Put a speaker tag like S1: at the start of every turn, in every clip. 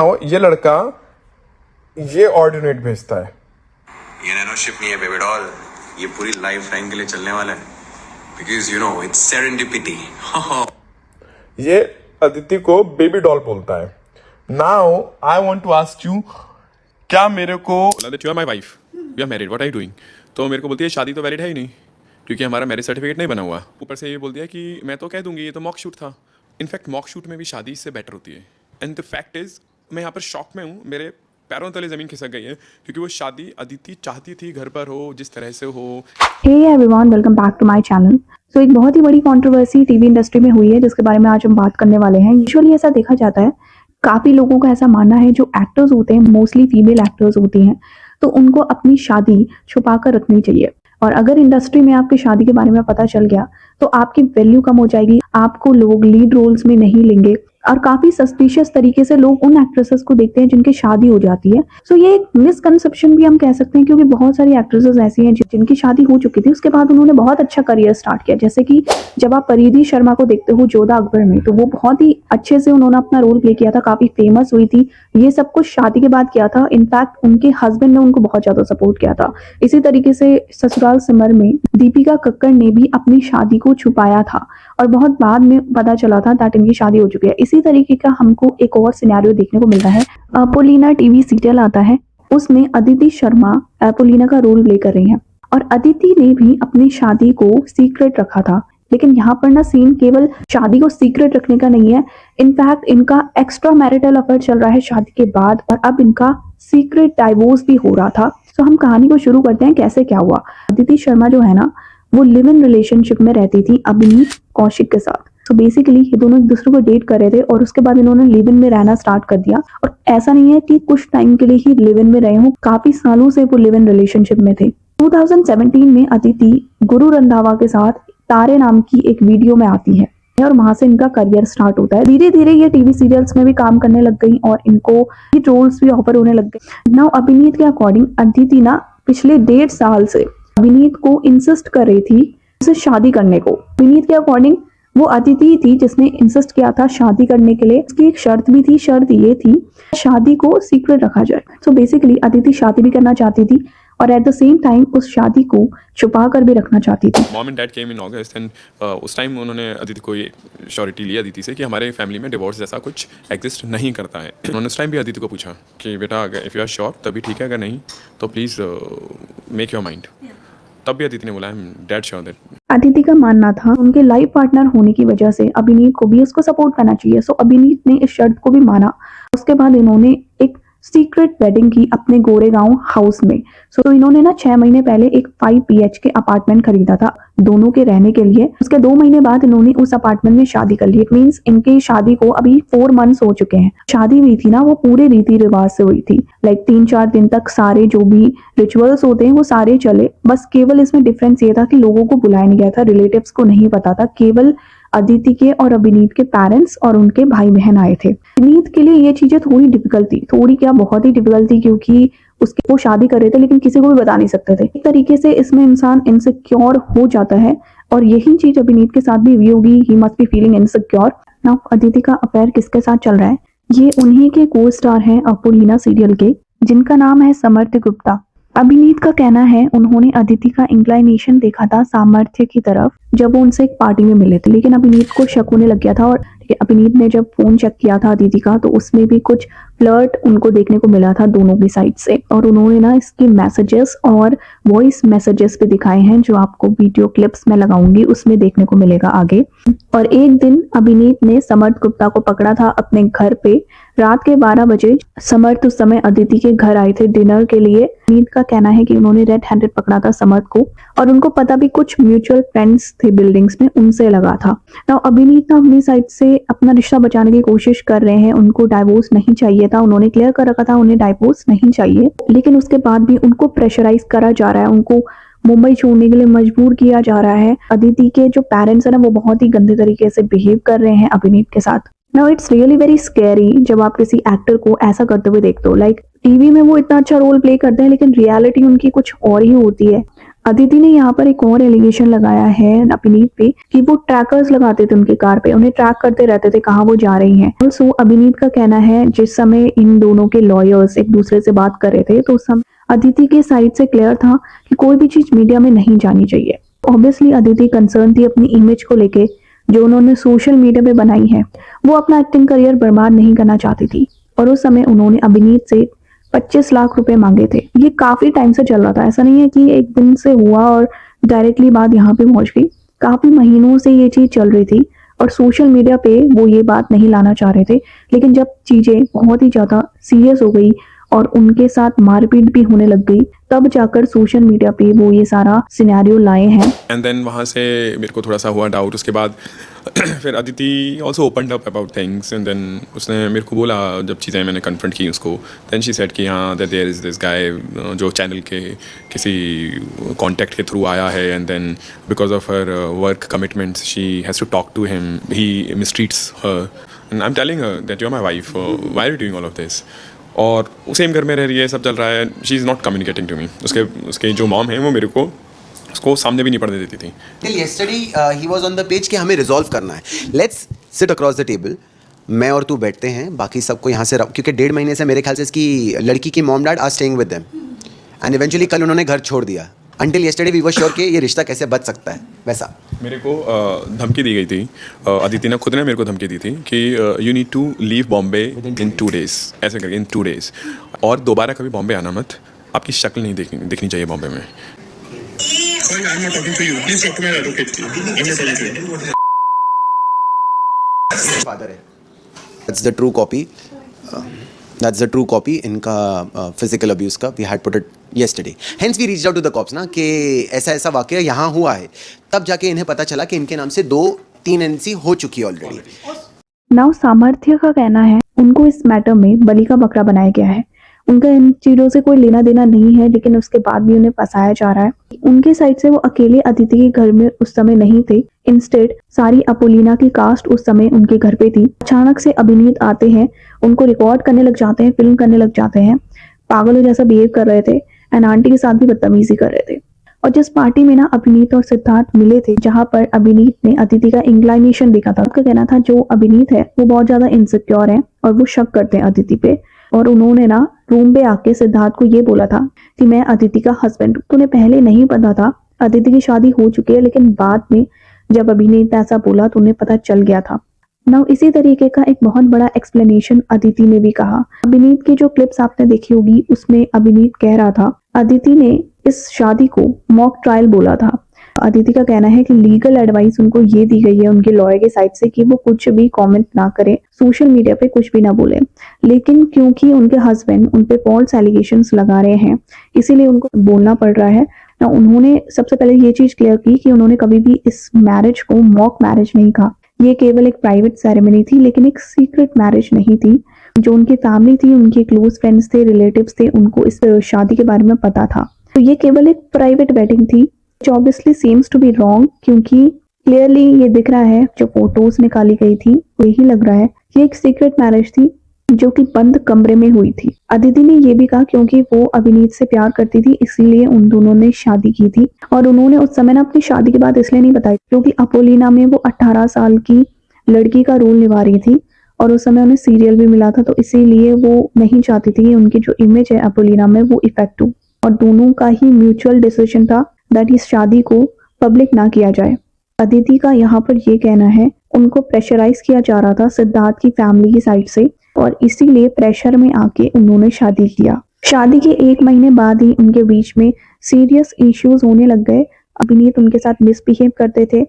S1: ये लड़का ये ऑर्डिनेट भेजता है।
S2: ये नैनोशिप नहीं है बेबी डॉल, ये पूरी लाइफ टाइम के लिए चलने वाला है, because you know it's serendipity.
S1: ये अदिति को बेबी डॉल बोलता है। Now I want to ask you, क्या मेरे को
S3: that you are my wife, we are married, what are you doing? तो मेरे को बोलती है शादी तो वैलिड है ही नहीं, क्योंकि हमारा मैरिज सर्टिफिकेट नहीं बना हुआ। ऊपर से ये बोल दिया कि मैं तो कह दूंगी ये तो मॉक शूट था। इनफैक्ट मॉक शूट में भी शादी इससे बेटर होती है। एंड द फैक्ट इज मैं यहाँ पर शॉक में हूँ, मेरे पैरों तले ज़मीन खिसक गई है, क्योंकि वो शादी अदिति चाहती थी घर पर हो, जिस तरह से हो।
S4: Hey everyone, welcome back to my channel. So एक बहुत ही बड़ी कंट्रोवर्सी टीवी इंडस्ट्री में हुई है, जिसके बारे में आज हम बात करने वाले हैं। यूजुअली ऐसा देखा जाता है, काफ़ी लोगों का ऐसा मानना है, जो एक्टर्स होते हैं, मोस्टली फीमेल एक्टर्स होती हैं, तो उनको अपनी शादी छुपा कर रखनी चाहिए। और अगर इंडस्ट्री में आपकी शादी के बारे में पता चल गया तो आपकी वैल्यू कम हो जाएगी, आपको लोग लीड रोल्स में नहीं लेंगे, और काफी सस्पिशियस तरीके से लोग उन एक्ट्रेसेस को देखते हैं जिनकी शादी हो जाती है। सो ये एक मिसकंसेप्शन भी हम कह सकते हैं, क्योंकि बहुत सारी एक्ट्रेसेस ऐसी हैं जिनकी शादी हो चुकी थी, उसके बाद उन्होंने बहुत अच्छा करियर स्टार्ट किया। जैसे कि जब आप परिधि शर्मा को देखते हो जोधा अकबर में, तो वो बहुत ही अच्छे से उन्होंने अपना रोल प्ले किया था, काफी फेमस हुई थी। ये सब कुछ शादी के बाद किया था। इनफैक्ट उनके हस्बैंड ने उनको बहुत ज्यादा सपोर्ट किया था। इसी तरीके से ससुराल सिमर में दीपिका कक्कड़ ने भी अपनी शादी को छुपाया था, और बहुत बाद में पता चला था दैट इनकी शादी हो चुकी है। इसी तरीके का हमको एक और सिनेरियो देखने को मिलता है। एपोलिना टीवी सीरियल आता है, उसमें अदिति शर्मा एपोलिना का रोल प्ले कर रही हैं, और अदिति ने भी अपनी शादी को सीक्रेट रखा था। लेकिन यहाँ पर ना सीन केवल शादी को सीक्रेट रखने का नहीं है, इनफैक्ट इनका एक्स्ट्रा मैरिटल अफेयर चल रहा है शादी के बाद, और अब इनका सीक्रेट डाइवोर्स भी हो रहा था। तो हम कहानी को शुरू करते हैं, कैसे क्या हुआ। अदिति शर्मा जो है ना, वो लिव इन रिलेशनशिप में रहती थी अभिनीत कौशिक के साथ। तो बेसिकली ये दोनों एक दूसरे को डेट कर रहे थे, और उसके बाद इन्होंने लिव इन में रहना स्टार्ट कर दिया। और ऐसा नहीं है कि कुछ टाइम के लिए ही लिव इन में रहे हों, काफी सालों से वो लिव इन रिलेशनशिप में थे। 2017 में अदिति गुरु रंधावा के साथ तारे नाम की एक वीडियो में आती है, और वहां से इनका करियर स्टार्ट होता है। धीरे धीरे ये टीवी सीरियल्स में भी काम करने लग गई, और इनको हीट रोल्स भी ऑफर होने लग गए। नाउ अभिनीत के अकॉर्डिंग अदिति ना पिछले 1.5 साल से अभिनीत को इंसिस्ट कर रही थी उससे शादी करने को। अभिनीत के अकॉर्डिंग वो अदिति थी जिसने इंसिस्ट किया था शादी करने के लिए। उसकी एक शर्त भी थी, शर्त ये थी शादी को सीक्रेट रखा जाए। सो बेसिकली अदिति शादी भी करना चाहती थी, और एट द सेम टाइम उस शादी को छुपा कर भी रखना चाहती थी।
S3: Mom and dad came in August, and उस टाइम उन्होंने अदिति को ये श्योरिटी ली अदिति से कि हमारे फैमिली में डिवोर्स जैसा कुछ एग्जिस्ट नहीं करता है। उन्होंने उस टाइम भी अदिति को पूछा कि बेटा अगर इफ़ यू आर श्योर तभी ठीक है, अगर नहीं तो प्लीज़ मेक योर माइंड। तब भी अदिति ने बोला I am dead sure that.
S4: Aditi का मानना था उनके लाइफ पार्टनर होने की वजह से अभिनीत को भी उसको सपोर्ट करना चाहिए। सो अभिनीत ने इस शर्त को भी माना। उसके बाद इन्होंने एक सीक्रेट वेडिंग की अपने गोरेगांव हाउस में। सो इन्होंने ना 6 महीने पहले एक 5 BHK अपार्टमेंट खरीदा था दोनों के रहने के लिए। उसके 2 महीने बाद इन्होंने उस अपार्टमेंट में शादी कर ली। इट मीन्स इनकी शादी को अभी 4 मंथ्स हो चुके हैं। शादी हुई थी ना, वो पूरे रीति रिवाज से हुई थी। लाइक 3-4 दिन तक सारे जो भी रिचुअल्स होते हैं वो सारे चले। बस केवल इसमें डिफरेंस ये था कि लोगों को बुलाया नहीं गया था, रिलेटिव्स को नहीं पता था, केवल अदिति के और अभिनीत के पेरेंट्स और उनके भाई बहन आए थे। अभिनीत के लिए ये चीजें थोड़ी डिफिकल्ट थी, थोड़ी क्या बहुत ही डिफिकल्ट थी, क्योंकि उसके वो शादी कर रहे थे लेकिन किसी को भी बता नहीं सकते थे। एक तरीके से इसमें इंसान इनसिक्योर हो जाता है, और यही चीज अभिनीत के साथ भी हुई होगी। He must be feeling insecure. Now Aditi का अफेयर किसके साथ चल रहा है? ये उन्हीं के को स्टार हैं अपोलिना सीरियल के, जिनका नाम है समर्थ गुप्ता। अभिनीत का कहना है उन्होंने अदिति का इंक्लाइनेशन देखा था सामर्थ्य की तरफ जब वो उनसे एक पार्टी में मिले थे, लेकिन अभिनीत को शक होने लग गया था। और अभिनीत ने जब फोन चेक किया था अदिति का, तो उसमें भी कुछ फ्लर्ट उनको देखने को मिला था दोनों की साइड से। और उन्होंने ना इसके मैसेजेस और वॉइस मैसेजेस भी दिखाए हैं, जो आपको वीडियो क्लिप्स में लगाऊंगी, उसमें देखने को मिलेगा आगे। और एक दिन अभिनीत ने समर्थ गुप्ता को पकड़ा था अपने घर पे रात के 12 बजे। समर्थ उस समय अदिति के घर आए थे डिनर के लिए। अभिनीत का कहना है कि उन्होंने रेड हैंडेड पकड़ा था समर्थ को, और उनको पता भी कुछ म्यूचुअल फ्रेंड्स थे बिल्डिंग्स में, उनसे लगा था। नाउ अभिनीत अपनी साइड से अपना रिश्ता बचाने की कोशिश कर रहे हैं। उनको डाइवोर्स नहीं चाहिए था, उन्होंने क्लियर कर रखा था उन्हें डाइवोर्स नहीं चाहिए, लेकिन उसके बाद भी उनको प्रेशराइज करा जा रहा है, उनको मुंबई छोड़ने के लिए मजबूर किया जा रहा है। अदिति के जो पेरेंट्स है ना, वो बहुत ही गंदे तरीके से बिहेव कर रहे हैं अभिनीत के साथ। Now it's really very scary जब आप किसी एक्टर को ऐसा करते हुए देखते हो। लाइक टीवी में वो इतना अच्छा रोल प्ले करते हैं, लेकिन रियलिटी उनकी कुछ और ही होती है। अदिति ने यहाँ पर एक और एलिगेशन लगाया है अभिनीत पे कि वो ट्रैकर्स लगाते थे उनके कार पे, उन्हें ट्रैक करते रहते थे कहाँ वो जा रही हैं। ऑल्सो अभिनीत का कहना है जिस समय इन दोनों के लॉयर्स एक दूसरे से बात कर रहे थे तो उस समय अदिति के साइड से क्लियर था कि कोई भी चीज मीडिया में नहीं जानी चाहिए। ऑब्वियसली अदिति कंसर्न थी अपनी इमेज को लेके जो उन्होंने सोशल मीडिया पे बनाई है। वो अपना एक्टिंग करियर बर्बाद नहीं करना चाहती थी और उस समय उन्होंने अभिनीत से 25 लाख रुपए मांगे थे। ये काफी टाइम से चल रहा था, ऐसा नहीं है कि एक दिन से हुआ और डायरेक्टली बात यहाँ पे पहुंच गई। काफी महीनों से ये चीज चल रही थी और सोशल मीडिया पे वो ये बात नहीं लाना चाह रहे थे, लेकिन जब चीजें बहुत ही ज्यादा सीरियस हो गई और उनके साथ मारपीट भी होने लग गई तब जाकर सोशल मीडिया पे वो ये सारा सिनेरियो लाए हैं।
S3: एंड देन वहाँ से मेरे को थोड़ा सा हुआ डाउट। उसके बाद फिर Aditi also opened up about things and then उसने मेरे को बोला जब चीज़ें मैंने कन्फ्रंट की उसको, देन शी सेड कि हाँ that there is this guy जो चैनल के किसी कॉन्टैक्ट के थ्रू आया है and then because of her work commitments she has to talk to him, he mistreats her and I am telling her that you are my wife, why are you doing all of this. और same घर में रह रही है, सब चल रहा है, she is not communicating to me. उसके जो मॉम है वो मेरे को उसको सामने भी नहीं पढ़ने देती थी।
S5: Till yesterday he was on the page कि हमें रिजॉल्व करना है, let's sit across the table, मैं और तू बैठते हैं, बाकी सबको यहाँ से क्योंकि 1.5 महीने से मेरे ख्याल से इसकी लड़की की mom dad are staying with them and eventually कल उन्होंने घर छोड़ दिया। Until yesterday we were sure कि ये रिश्ता कैसे बच सकता है। वैसा
S3: मेरे को धमकी दी गई थी, अदिति ने खुद ने मेरे को धमकी दी थी कि you need to leave Bombay in 2 days, ऐसे करके इन 2 days, और दोबारा कभी बॉम्बे आना मत, आपकी शक्ल नहीं दिखनी चाहिए बॉम्बे में।
S1: Sorry, I'm not talking to you. Please talk to my advocate. I'm not talking to you.
S5: Father है, that's the true copy, that's the true copy इनका फिजिकल अब्यूज़ का। We had put it yesterday, hence we reached out to the cops ना कि ऐसा ऐसा वाकया यहाँ हुआ है, तब जाके इन्हें पता चला कि इनके नाम से 2-3 NC हो चुकी है ऑलरेडी।
S4: नाउ सामर्थ्य का कहना है उनको इस मैटर में बलि का बकरा बनाया गया है। उनका इन चीजों से कोई लेना देना नहीं है, लेकिन उसके बाद भी उन्हें फंसाया जा रहा है। उनके साइड से वो अकेले अदिति के घर में उस समय नहीं थे, इंस्टेड सारी अपोलिना की कास्ट उस समय उनके घर पे थी। अचानक से अभिनीत आते हैं, उनको रिकॉर्ड करने लग जाते हैं, फिल्म करने लग जाते हैं, पागलों जैसा बिहेव कर रहे थे एंड आंटी के साथ भी बदतमीजी कर रहे थे। और जिस पार्टी में ना अभिनीत और सिद्धार्थ मिले थे, जहां पर अभिनीत ने अदिति का इंक्लाइनेशन देखा था, उसका कहना था जो अभिनीत है वो बहुत ज्यादा इनसिक्योर है और वो शक करते हैं अदिति पे, और उन्होंने ना रूम पे आके सिद्धार्थ को ये बोला था कि मैं अदिति का हस्बैंड हूं। तो उन्हें पहले नहीं पता था, अदिति की शादी हो चुकी है, लेकिन बाद में जब अभिनीत ऐसा बोला तो उन्हें पता चल गया था। नाउ इसी तरीके का एक बहुत बड़ा एक्सप्लेनेशन अदिति ने भी कहा। अभिनीत की जो क्लिप्स आपने देखी होगी उसमें अभिनीत कह रहा था अदिति ने इस शादी को मॉक ट्रायल बोला था। अदिति का कहना है कि लीगल एडवाइस उनको ये दी गई है उनके लॉयर के साइड से कि वो कुछ भी कमेंट ना करें, सोशल मीडिया पे कुछ भी ना बोले, लेकिन क्योंकि उनके हस्बैंड उन पे फॉल्स एलिगेशंस लगा रहे हैं इसीलिए उनको बोलना पड़ रहा है। ना उन्होंने सबसे पहले ये चीज क्लियर की कि उन्होंने कभी भी इस मैरिज को मॉक मैरिज नहीं कहा, ये केवल एक प्राइवेट सेरेमनी थी, लेकिन एक सीक्रेट मैरिज नहीं थी। जो उनकी फैमिली थी, उनके क्लोज फ्रेंड्स थे, रिलेटिव्स थे, उनको इस शादी के बारे में पता था। तो ये केवल एक प्राइवेट वेडिंग थी, which obviously seems to be wrong, क्योंकि क्लियरली ये दिख रहा है जो फोटोज निकाली गई थी यही लग रहा है कि एक सीक्रेट मैरिज थी जो कि बंद कमरे में हुई थी। अदिति ने ये भी कहा क्योंकि वो अभिनीत से प्यार करती थी इसीलिए उन दोनों ने शादी की थी, और उन्होंने उस समय ना अपनी शादी की बात इसलिए नहीं बताई क्योंकि अपोलिना में वो 18 साल की लड़की का रोल निभा रही थी और उस समय उन्हें सीरियल भी मिला था, तो इसीलिए वो नहीं चाहती थी कि उनकी जो इमेज है अपोलिना में वो इफेक्ट हो, और दोनों का ही म्यूचुअल डिसीजन था दैट इस शादी को पब्लिक ना किया जाए। अदिति का यहाँ पर ये कहना है उनको प्रेशराइज किया जा रहा था सिद्धार्थ की फैमिली की साइड से, और इसीलिए प्रेशर में आके उन्होंने शादी किया। शादी के 1 महीने बाद ही उनके बीच में सीरियस इश्यूज होने लग गए। अभिनीत उनके साथ मिसबिहेव करते थे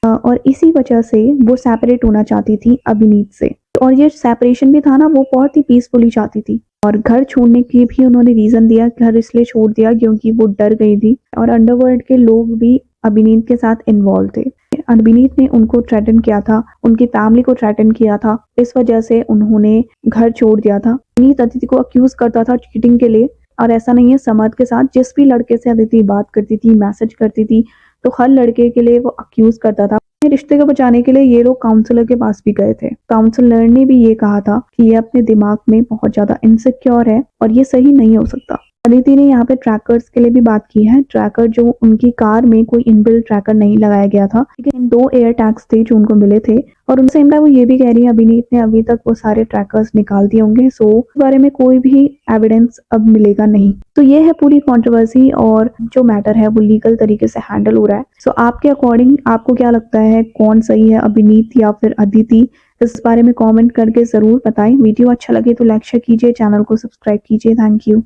S4: और इसी वजह से वो सेपरेट होना चाहती थी अभिनीत से, और ये सेपरेशन भी था ना वो बहुत ही पीसफुली चाहती थी। और घर छोड़ने की भी उन्होंने रीजन दिया, घर इसलिए छोड़ दिया क्योंकि वो डर गई थी और अंडरवर्ल्ड के लोग भी अभिनीत के साथ इन्वॉल्व थे। अभिनीत ने उनको थ्रेटन किया था, उनकी फैमिली को थ्रेटन किया था, इस वजह से उन्होंने घर छोड़ दिया था। अभिनीत अदिति को अक्यूज करता था चीटिंग के लिए, और ऐसा नहीं है, समर्थ के साथ जिस भी लड़के से अदिति बात करती थी, मैसेज करती थी, तो हर लड़के के लिए वो अक्यूज करता था। रिश्ते को बचाने के लिए ये लोग काउंसलर के पास भी गए थे। काउंसलर ने भी ये कहा था कि ये अपने दिमाग में बहुत ज्यादा इनसिक्योर है और ये सही नहीं हो सकता। अदिति ने यहाँ पे ट्रैकर्स के लिए भी बात की है। ट्रैकर जो उनकी कार में कोई इनबिल्ट ट्रैकर नहीं लगाया गया था, लेकिन 2 एयर टैग्स थे जो उनको मिले थे। और उन सेम टाइम वो ये भी कह रही है अभिनीत ने अभी तक वो सारे ट्रैकर्स निकाल दिए होंगे, सो इस बारे में कोई भी एविडेंस अब मिलेगा नहीं। तो ये है पूरी कंट्रोवर्सी और जो मैटर है वो लीगल तरीके से हैंडल हो रहा है। सो आपके अकॉर्डिंग आपको क्या लगता है, कौन सही है, अभिनीत या फिर अदिति? इस बारे में कमेंट करके जरूर बताएं। वीडियो अच्छा लगे तो लाइक शेयर कीजिए, चैनल को सब्सक्राइब कीजिए। Thank you.